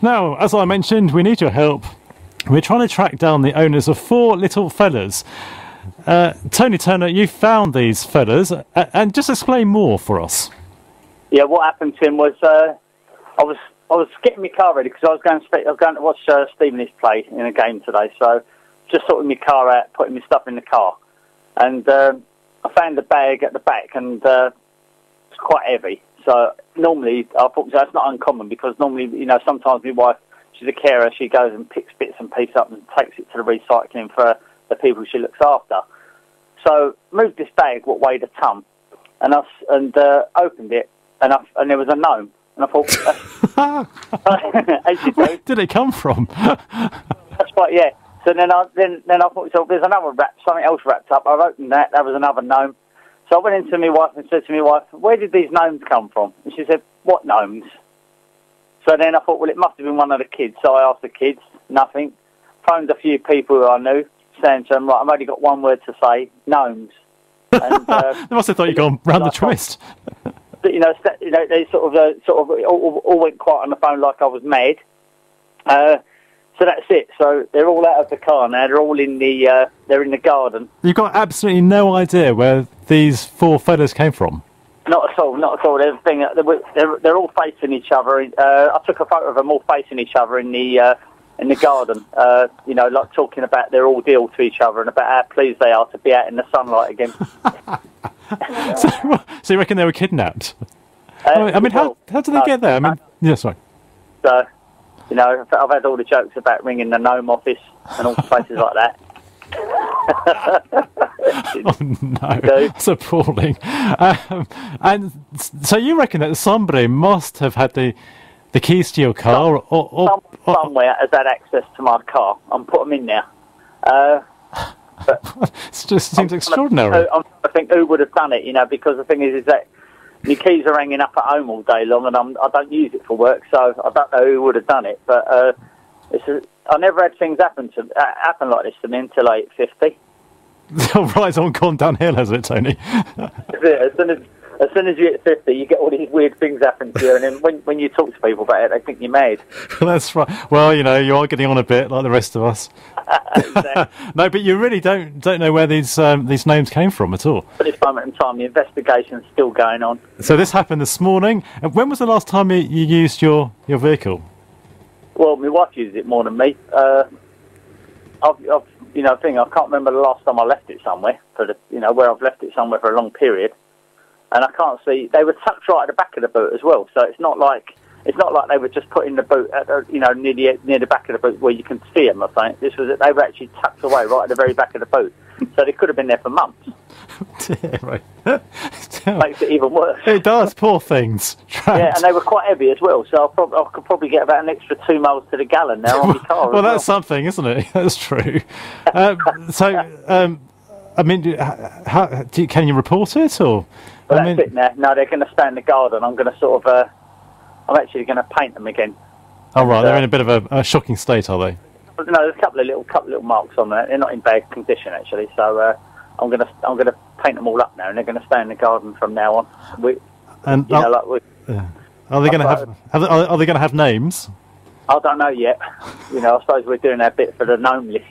Now, as I mentioned, we need your help. We're trying to track down the owners of 4 little fellas. Tony Turner, you found these fellas, and just explain more for us. Yeah, what happened to him was I was getting my car ready because I was going to watch Stevenage play in a game today. So just sorting my car out, putting my stuff in the car, and I found the bag at the back, and it's quite heavy. So normally I thought that's not uncommon because normally, you know, sometimes my wife, she's a carer, she goes and picks bits and pieces up and takes it to the recycling for the people she looks after. So moved this bag what weighed a ton, and opened it, and there was a gnome, and I thought, as you do. Where did it come from? That's right, yeah. So then I thought, so there's another something else wrapped up. I opened that. That was another gnome. So I went into my wife and said to my wife, "Where did these gnomes come from?" And she said, "What gnomes?" So then I thought, well, it must have been one of the kids. So I asked the kids, nothing. Phoned a few people who I knew, saying to them, "Right, I've only got one word to say: gnomes." And, they must have thought you'd gone round the twist. But, they sort of all went quiet on the phone like I was mad. So that's it. So they're all out of the car now. They're all in the garden. You've got absolutely no idea where these 4 fellas came from. Not at all. Not at all. They're all facing each other. I took a photo of them all facing each other in the garden. Like talking about their ordeal to each other and about how pleased they are to be out in the sunlight again. So you reckon they were kidnapped? How did they get there? I mean, yeah, sorry. So, I've had all the jokes about ringing the gnome office and all places like that. Oh no, that's appalling. And so you reckon that somebody must have had the keys to your car, or somewhere has had access to my car and put them in there. But it just seems extraordinary. I think who would have done it, because the thing is that my keys are hanging up at home all day long, and I don't use it for work, so I don't know who would have done it. But I never had things happen like this to me until 8:50. Right, it's all gone downhill, has it, Tony? As soon as you hit 50, you get all these weird things happen to you, and then when you talk to people about it, they think you're mad. That's right. Well, you are getting on a bit like the rest of us. No, but you really don't know where these names came from at all. At this moment in time, the investigation's still going on. So this happened this morning. And when was the last time you used your vehicle? Well, my wife uses it more than me. I can't remember the last time I left it somewhere where I've left it somewhere for a long period. And I can't see. They were tucked right at the back of the boot as well. So it's not like they were just put in the boot, near the back of the boot where you can see them. I think they were actually tucked away right at the very back of the boot. So they could have been there for months. Dear, right. Makes it even worse. It does. Poor things. Trapped. Yeah, and they were quite heavy as well. So I could probably get about an extra 2 miles to the gallon now on my car. Well, that's something, isn't it? That's true. I mean, can you report it or? Well, that's it now. No, they're going to stay in the garden. I'm going to I'm actually going to paint them again. Oh right, they're in a bit of a shocking state, are they? No, there's a couple of little marks on there. They're not in bad condition actually. So I'm going to paint them all up now, and they're going to stay in the garden from now on. Are they going to have names? I don't know yet. I suppose we're doing our bit for the gnome list.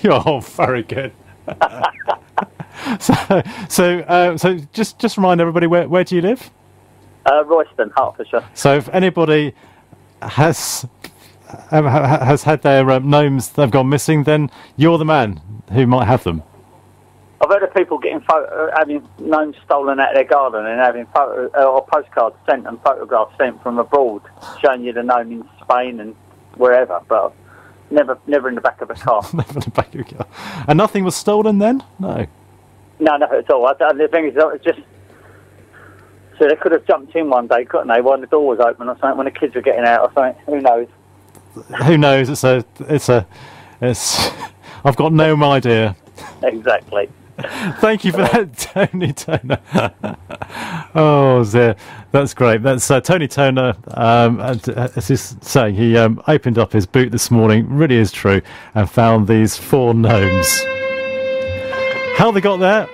Oh, very good. So just remind everybody, where do you live? Royston, Hertfordshire. So if anybody has had their gnomes that have gone missing, then you're the man who might have them. I've heard of people having gnomes stolen out of their garden and having postcards sent and photographs sent from abroad showing you the gnome in Spain and wherever, but never in the back of a car. Never in the back of a car. And nothing was stolen then? No. No, nothing at all. The thing is, it's just so they could have jumped in one day, couldn't they? When the door was open or something, when the kids were getting out or something. Who knows? Who knows? It's. I've got no idea. Exactly. Thank you for that, Tony Turner. Oh, dear. That's great. That's Tony Turner, as he's saying, he opened up his boot this morning, really is true, and found these 4 gnomes. How they got there?